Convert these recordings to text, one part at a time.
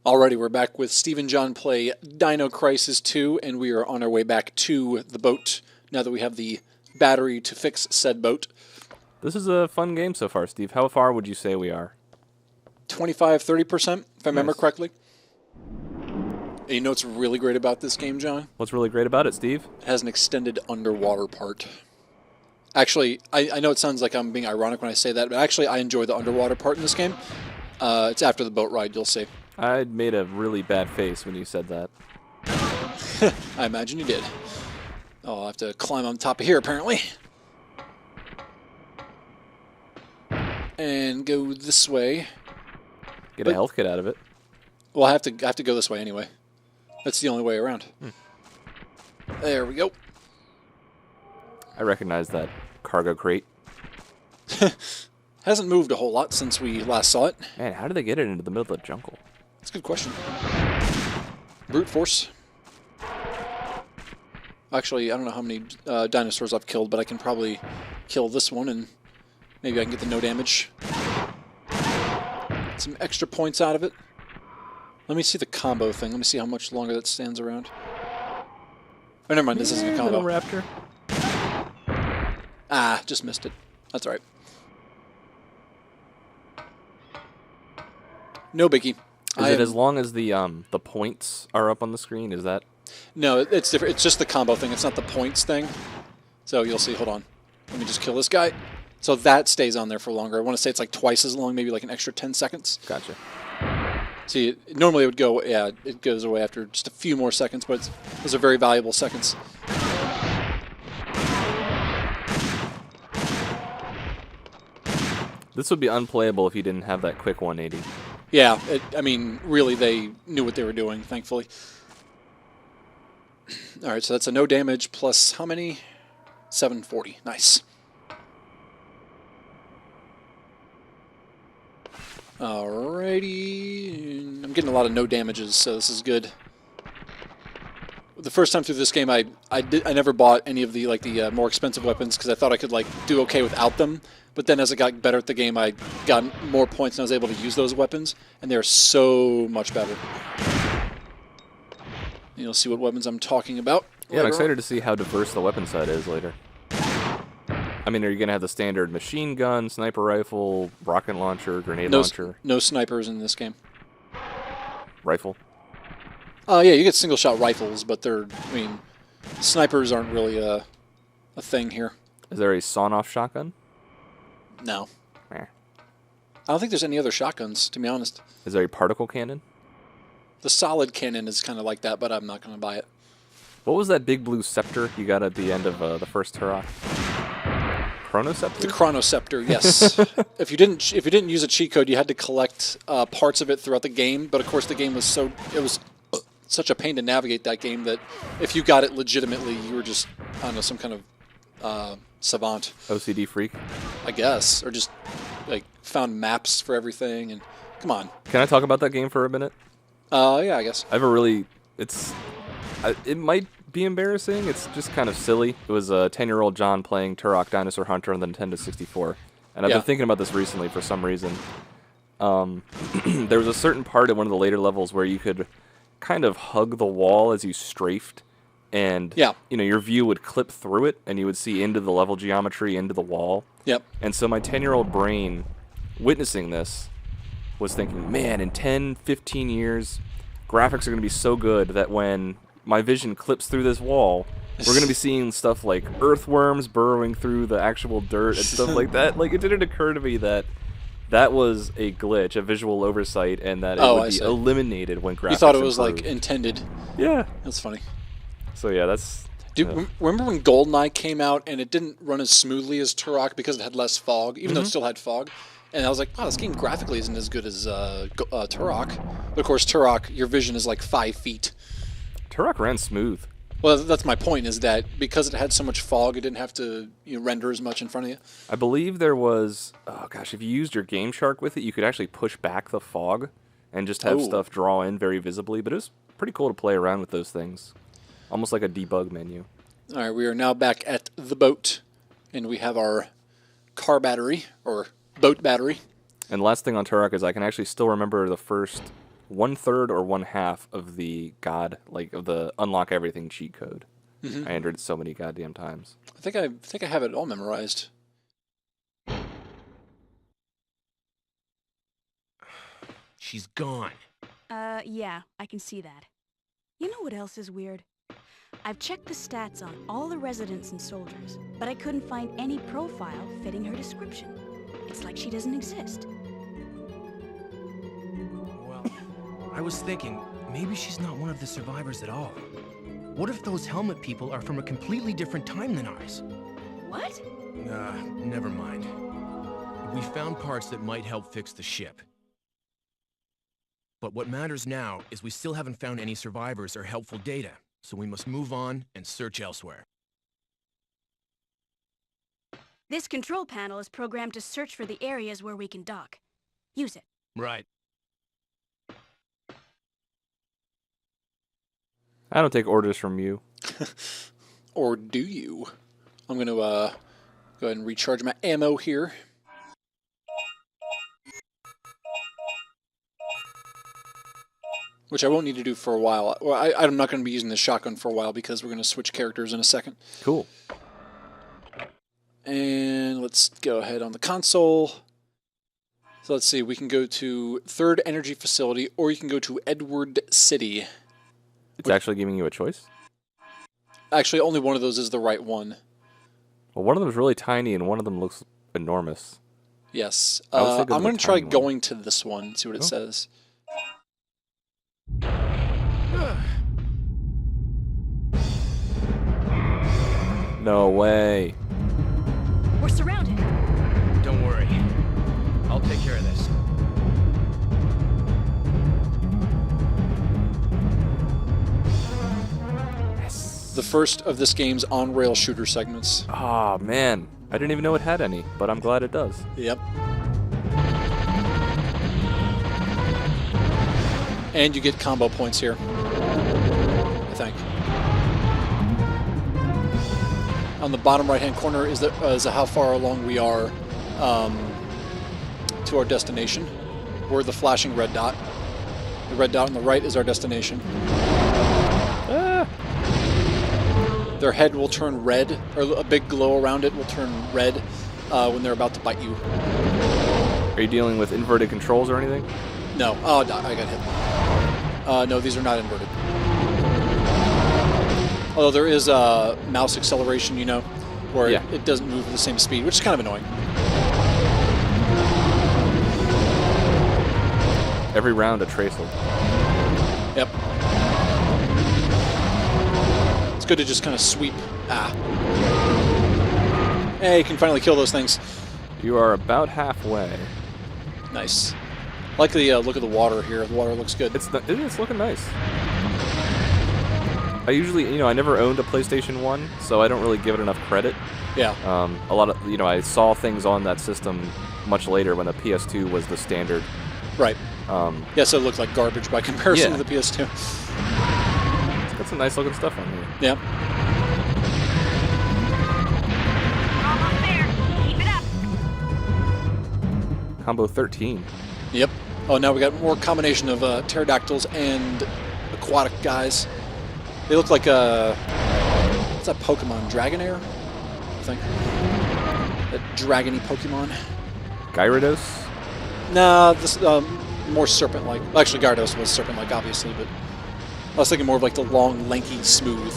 Alrighty, we're back with Steve and John play Dino Crisis 2, and we are on our way back to the boat now that we have the battery to fix said boat. This is a fun game so far, Steve. How far would you say we are? 25-30%, if I remember Nice. correctly. And you know what's really great about this game, John? What's really great about it, Steve? It has an extended underwater part. Actually, I know it sounds like I'm being ironic when I say that, but actually I enjoy the underwater part in this game. It's after the boat ride, you'll see. I made a really bad face when you said that. I imagine you did. Oh, I'll have to climb on top of here, apparently. And go this way. Get a health kit out of it. Well, I have to go this way anyway. That's the only way around. There we go. I recognize that cargo crate. Hasn't moved a whole lot since we last saw it. Man, how did they get it into the middle of the jungle? That's a good question. Brute force. Actually, I don't know how many dinosaurs I've killed, but I can probably kill this one and maybe I can get the no damage. Some extra points out of it. Let me see the combo thing. Let me see how much longer that stands around. Oh, never mind. This isn't a combo. Little raptor. Ah, just missed it. That's all right. No biggie. Is it as long as the points are up on the screen? Is that? No, it's different. It's just the combo thing. It's not the points thing. So you'll see. Hold on. Let me just kill this guy. So that stays on there for longer. I want to say it's like twice as long, maybe like an extra 10 seconds. Gotcha. See, normally it would go, yeah, it goes away after just a few more seconds, but those are very valuable seconds. This would be unplayable if you didn't have that quick 180. Yeah, I mean, really, they knew what they were doing, thankfully. All right, so that's a no damage plus how many? 740. Nice. Alrighty. I'm getting a lot of no damages, so this is good. The first time through this game, I never bought any of the more expensive weapons because I thought I could do okay without them. But then as I got better at the game, I got more points and I was able to use those weapons, and they're so much better. You'll see what weapons I'm talking about. Yeah, I'm excited to see how diverse the weapon set is later. I mean, are you going to have the standard machine gun, sniper rifle, rocket launcher, grenade launcher? No snipers in this game. Rifle? Yeah, you get single-shot rifles, but snipers aren't really a thing here. Is there a sawn-off shotgun? No. Eh. I don't think there's any other shotguns, to be honest. Is there a particle cannon? The solid cannon is kind of like that, but I'm not going to buy it. What was that big blue scepter you got at the end of the first Turok? Chronoceptor? The Chronoceptor, yes. If you didn't use a cheat code, you had to collect parts of it throughout the game. But of course, the game was such a pain to navigate that game that if you got it legitimately, you were just, I don't know, some kind of savant. OCD freak? I guess, or just found maps for everything. And come on. Can I talk about that game for a minute? Yeah, I guess. I have a really, it might be embarrassing. It's just kind of silly. It was a 10-year-old John playing Turok Dinosaur Hunter on the Nintendo 64, and I've been thinking about this recently for some reason. There was a certain part at one of the later levels where you could kind of hug the wall as you strafed, and your view would clip through it, and you would see into the level geometry, into the wall. Yep. And so my 10-year-old brain, witnessing this, was thinking, man, in 10, 15 years, graphics are going to be so good that when my vision clips through this wall, we're going to be seeing stuff like earthworms burrowing through the actual dirt and stuff like that. Like, it didn't occur to me that that was a glitch, a visual oversight, and that it would be eliminated when graphics You thought it was improved. intended. Yeah. That's funny. So yeah, that's... Dude, remember when GoldenEye came out and it didn't run as smoothly as Turok because it had less fog, even though it still had fog? And I was like, wow, this game graphically isn't as good as Turok. But of course, Turok, your vision is like 5 feet. Turok ran smooth. Well, that's my point, is that because it had so much fog, it didn't have to render as much in front of you. I believe there was, oh gosh, if you used your Game Shark with it, you could actually push back the fog and just have stuff draw in very visibly. But it was pretty cool to play around with those things. Almost like a debug menu. All right, we are now back at the boat, and we have our car battery, or boat battery. And last thing on Turok is I can actually still remember the first 1/3 or 1/2 of the of the unlock everything cheat code. Mm-hmm. I entered so many goddamn times. I think I have it all memorized. She's gone. Yeah, I can see that. You know what else is weird? I've checked the stats on all the residents and soldiers, but I couldn't find any profile fitting her description. It's like she doesn't exist. Well, I was thinking, maybe she's not one of the survivors at all. What if those helmet people are from a completely different time than ours? What? Never mind. We found parts that might help fix the ship. But what matters now is we still haven't found any survivors or helpful data, so we must move on and search elsewhere. This control panel is programmed to search for the areas where we can dock. Use it. Right. I don't take orders from you. Or do you? I'm going to go ahead and recharge my ammo here. Which I won't need to do for a while. Well, I'm not going to be using this shotgun for a while because we're going to switch characters in a second. Cool. And let's go ahead on the console. So let's see, we can go to 3rd Energy Facility, or you can go to Edward City. It's actually giving you a choice? Actually, only one of those is the right one. Well, one of them is really tiny and one of them looks enormous. Yes. I'm going to try going to this one, see what it says. No way. We're surrounded. Don't worry. I'll take care of this. The first of this game's on-rail shooter segments. Ah, man. I didn't even know it had any, but I'm glad it does. Yep. And you get combo points here, I think. On the bottom right-hand corner is how far along we are to our destination. We're the flashing red dot. The red dot on the right is our destination. Ah. Their head will turn red, or a big glow around it will turn red when they're about to bite you. Are you dealing with inverted controls or anything? No. Oh, I got hit. No, these are not inverted. Although there is mouse acceleration, you know, where it doesn't move at the same speed, which is kind of annoying. Every round a tracer. Yep. It's good to just kind of sweep. Ah. Hey, you can finally kill those things. You are about halfway. Nice. I like the look of the water here. The water looks good. It's looking nice. I usually, I never owned a PlayStation 1, so I don't really give it enough credit. Yeah. A lot of, I saw things on that system much later when the PS2 was the standard. Right. Yeah, so it looked like garbage by comparison to the PS2. It's got some nice looking stuff on here. Yeah. Almost there. Keep it up. Combo 13. Yep. Oh, now we got more combination of pterodactyls and aquatic guys. They look like what's that Pokemon? Dragonair? I think. That dragony Pokemon. Gyarados? Nah, this more serpent-like. Actually, Gyarados was serpent-like, obviously, but I was thinking more of like the long, lanky, smooth.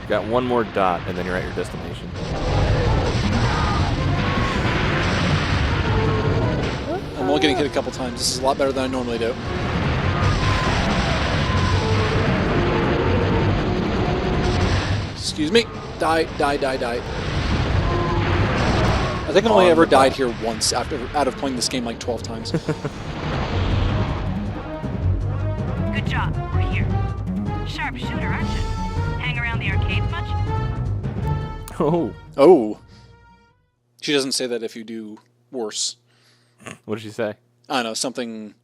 You got one more dot, and then you're at your destination. I'm only getting hit a couple times. This is a lot better than I normally do. Excuse me. Die. I think I've only ever died here once out of playing this game like 12 times. Good job. We're here. Sharp shooter, aren't you? Hang around the arcades much? Oh. She doesn't say that if you do worse. What did she say? I don't know, something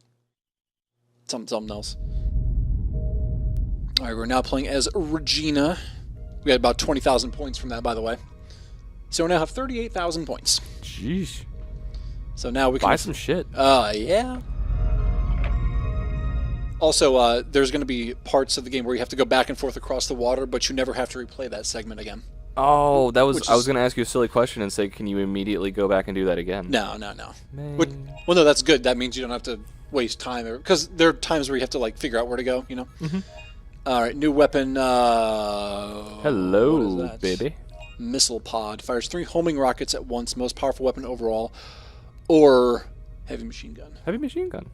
else. All right, we're now playing as Regina. We had about 20,000 points from that, by the way. So we now have 38,000 points. Jeez. So now we can buy some shit. Yeah. Also, there's going to be parts of the game where you have to go back and forth across the water, but you never have to replay that segment again. Oh, I was going to ask you a silly question and say, can you immediately go back and do that again? No. Well, no, that's good. That means you don't have to waste time, because there are times where you have to like figure out where to go. You know. Mm-hmm. All right, new weapon. Hello, what is that? baby. Missile pod fires 3 homing rockets at once. Most powerful weapon overall, or heavy machine gun. Heavy machine gun.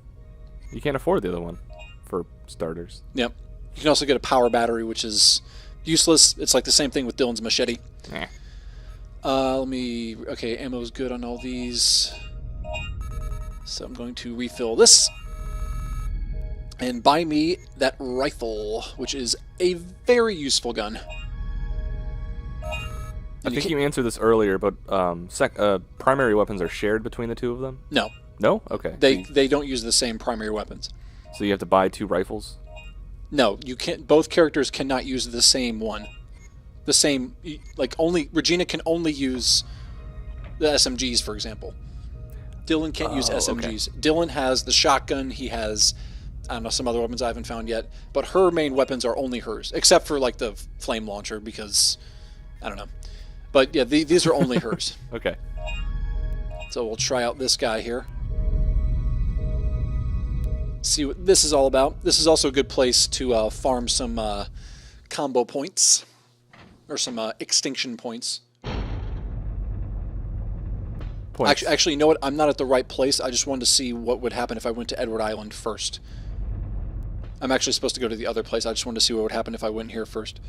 You can't afford the other one, for starters. Yep. You can also get a power battery, which is useless. It's like the same thing with Dylan's machete. Okay, ammo's good on all these. So I'm going to refill this. And buy me that rifle, which is a very useful gun. I think you answered this earlier, but primary weapons are shared between the two of them? No. No? Okay. They don't use the same primary weapons. So you have to buy 2 rifles? No, you can't. Both characters cannot use the same one. The same, like Regina can only use the SMGs, for example. Dylan can't use SMGs. Okay. Dylan has the shotgun. He has, I don't know, some other weapons I haven't found yet. But her main weapons are only hers, except for like the flame launcher, because I don't know. But yeah, these are only hers. Okay. So we'll try out this guy here. See what this is all about. This is also a good place to farm some combo points, or some extinction points. Actually, you know what? I'm not at the right place. I just wanted to see what would happen if I went to Edward Island first. I'm actually supposed to go to the other place. I just wanted to see what would happen if I went here first.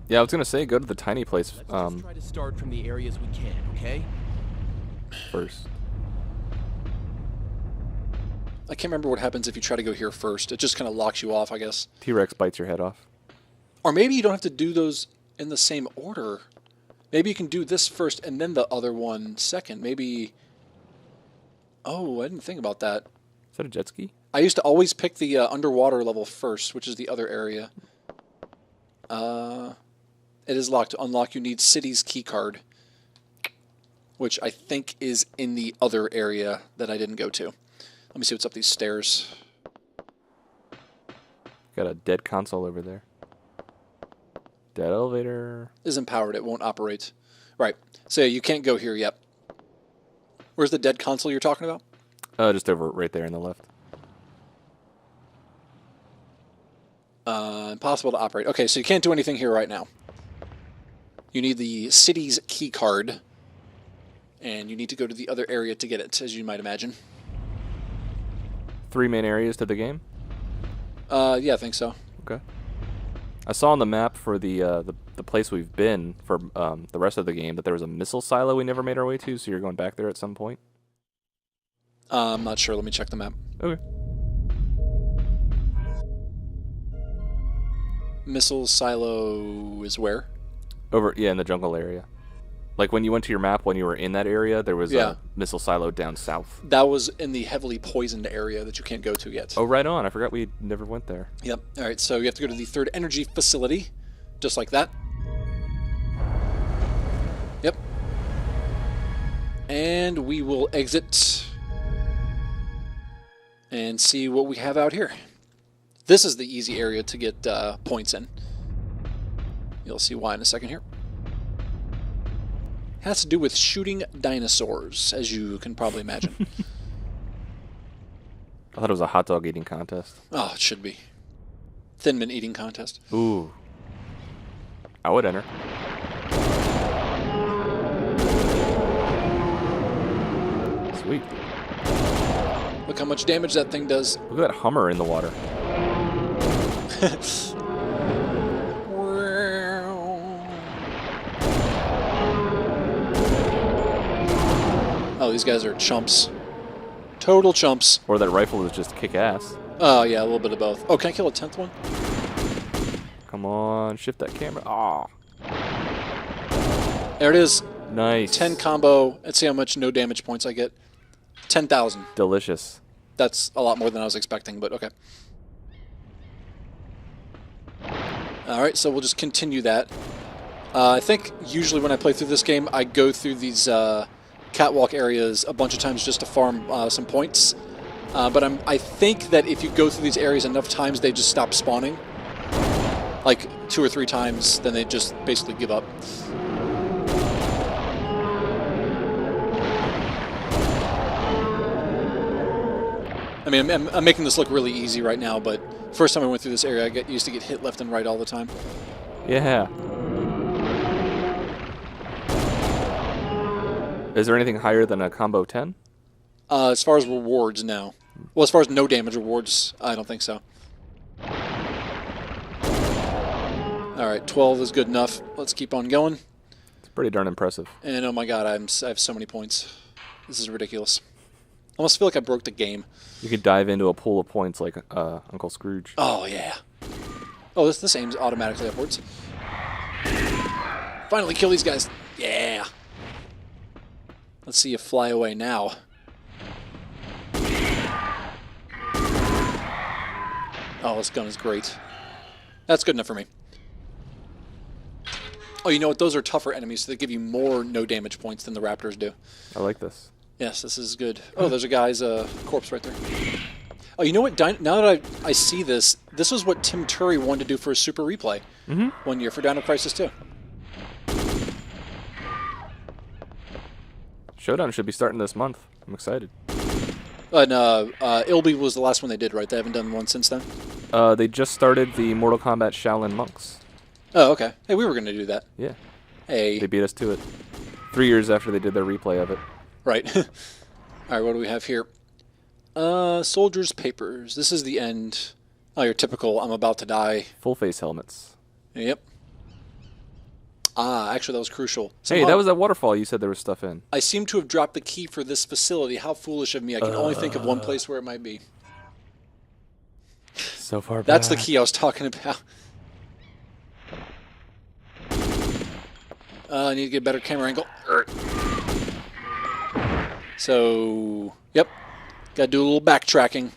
Yeah, I was gonna say go to the tiny place. Let's just try to start from the areas we can, okay? First. I can't remember what happens if you try to go here first. It just kind of locks you off, I guess. T-Rex bites your head off. Or maybe you don't have to do those in the same order. Maybe you can do this first and then the other one second. Maybe... Oh, I didn't think about that. Is that a jet ski? I used to always pick the underwater level first, which is the other area. It is locked. To unlock, you need City's keycard, which I think is in the other area that I didn't go to. Let me see what's up these stairs. Got a dead console over there. Dead elevator. Isn't powered. It won't operate. Right. So you can't go here yet. Where's the dead console you're talking about? Just over right there on the left. Impossible to operate. Okay, so you can't do anything here right now. You need the city's key card, and you need to go to the other area to get it, as you might imagine. 3 main areas to the game? Yeah, I think so. Okay. I saw on the map for the place we've been for the rest of the game that there was a missile silo we never made our way to, so you're going back there at some point? I'm not sure. Let me check the map. Okay. Missile silo is where? Over, yeah, in the jungle area. Like when you went to your map when you were in that area, there was a missile silo down south. That was in the heavily poisoned area that you can't go to yet. Oh, right on. I forgot we never went there. Yep. All right, so you have to go to the third energy facility, just like that. Yep. And we will exit and see what we have out here. This is the easy area to get points in. You'll see why in a second here. Has to do with shooting dinosaurs, as you can probably imagine. I thought it was a hot dog eating contest. Oh, it should be. Thin Mint eating contest. Ooh. I would enter. Sweet. Look how much damage that thing does. Look at that Hummer in the water. Oh, these guys are chumps. Total chumps. Or that rifle is just kick-ass. Oh, yeah, a little bit of both. Oh, can I kill a 10th one? Come on, shift that camera. Ah. There it is. Nice. 10 combo. Let's see how much no damage points I get. 10,000. Delicious. That's a lot more than I was expecting, but okay. Alright, so we'll just continue that. I think usually when I play through this game, I go through these catwalk areas a bunch of times just to farm some points. But I think that if you go through these areas enough times, they just stop spawning. Like 2 or 3 times, then they just basically give up. I mean, I'm making this look really easy right now, but first time I went through this area, I used to get hit left and right all the time. Yeah. Is there anything higher than a combo 10? As far as rewards, no. Well, as far as no damage rewards, I don't think so. Alright, 12 is good enough. Let's keep on going. It's pretty darn impressive. And oh my god, I have so many points. This is ridiculous. I almost feel like I broke the game. You could dive into a pool of points like Uncle Scrooge. Oh, yeah. Oh, this aims automatically upwards. Finally kill these guys. Yeah. Let's see you fly away now. Oh, this gun is great. That's good enough for me. Oh, you know what? Those are tougher enemies, so they give you more no damage points than the raptors do. I like this. Yes, this is good. Oh, there's a guy's corpse right there. Oh, you know what? Now that I see this, this was what Tim Turry wanted to do for a Super Replay 1 year for Dino Crisis 2. Showdown should be starting this month. I'm excited. And Ilby was the last one they did, right? They haven't done one since then? They just started the Mortal Kombat Shaolin Monks. Oh, okay. Hey, we were going to do that. Yeah. Hey. They beat us to it. 3 years after they did their replay of it. Right. All right, what do we have here? Soldiers' papers. This is the end. Oh, your typical I'm about to die. Full face helmets. Yep. Ah, actually, that was crucial. Hey, Somehow, that was that waterfall you said there was stuff in. I seem to have dropped the key for this facility. How foolish of me. I can only think of one place where it might be. So far back. That's the key I was talking about. I need to get a better camera angle. So, yep. Got to do a little backtracking.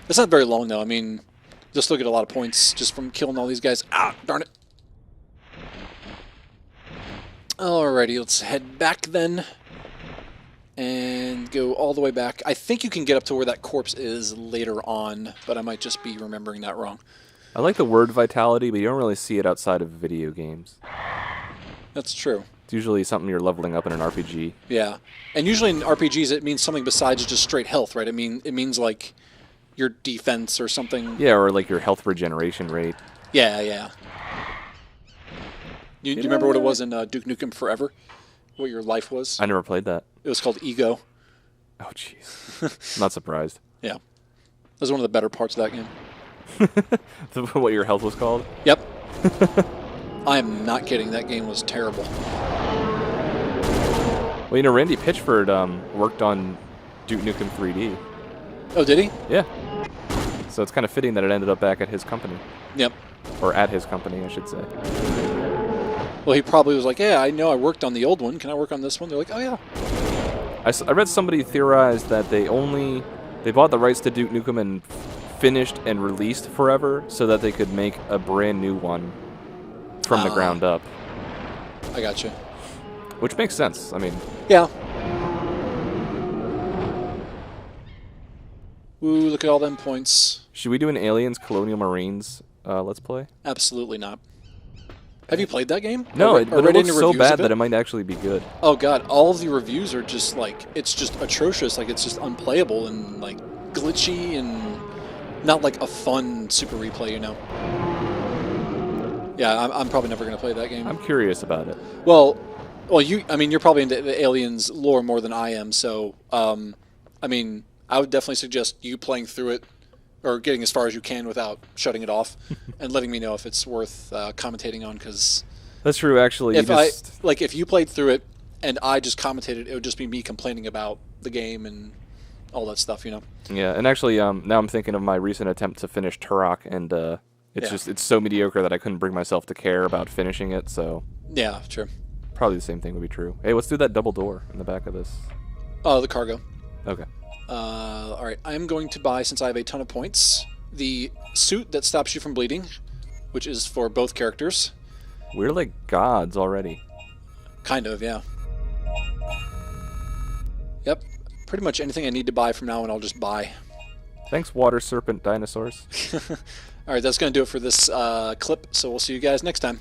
It's not very long, though. I mean, just look at a lot of points just from killing all these guys. Ah, darn it. Alrighty, let's head back then. And go all the way back. I think you can get up to where that corpse is later on, but I might just be remembering that wrong. I like the word vitality, but you don't really see it outside of video games. That's true. It's usually something you're leveling up in an RPG. Yeah. And usually in RPGs it means something besides just straight health, right? It means like your defense or something. Yeah, or like your health regeneration rate. Yeah, yeah. Do you remember what it was in Duke Nukem Forever? What your life was? I never played that. It was called Ego. Oh, jeez. Not surprised. Yeah. That was one of the better parts of that game. What your health was called? Yep. I am not kidding. That game was terrible. Well, you know, Randy Pitchford worked on Duke Nukem 3D. Oh, did he? Yeah. So it's kind of fitting that it ended up back at his company. Yep. Or at his company, I should say. Well, he probably was like, yeah, I know I worked on the old one. Can I work on this one? They're like, oh, yeah. I read somebody theorize that they bought the rights to Duke Nukem and finished and released Forever so that they could make a brand new one from the ground up. I got you. Which makes sense. I mean... Yeah. Ooh, look at all them points. Should we do an Aliens Colonial Marines Let's Play? Absolutely not. Have you played that game? No, but it looks so reviews bad of it? that it might actually be good. Oh god, all of the reviews are just like, it's just atrocious, like it's just unplayable and like glitchy and not like a fun Super Replay, you know. Yeah, I'm probably never going to play that game. I'm curious about it. Well, I mean, you're probably into the Aliens lore more than I am, so, I mean, I would definitely suggest you playing through it, or getting as far as you can without shutting it off, and letting me know if it's worth commentating on, because... That's true, actually. If you played through it, and I just commentated, it would just be me complaining about the game and all that stuff, you know? Yeah, and actually, now I'm thinking of my recent attempt to finish Turok, and it's so mediocre that I couldn't bring myself to care about finishing it, so... Yeah, true. Probably the same thing would be true. Hey, let's do that double door in the back of this. Oh, the cargo. Okay. Alright, I'm going to buy, since I have a ton of points, the suit that stops you from bleeding, which is for both characters. We're like gods already. Kind of, yeah. Yep. pretty much anything I need to buy from now on, I'll just buy. Thanks, water serpent dinosaurs. All right, that's going to do it for this clip, so we'll see you guys next time.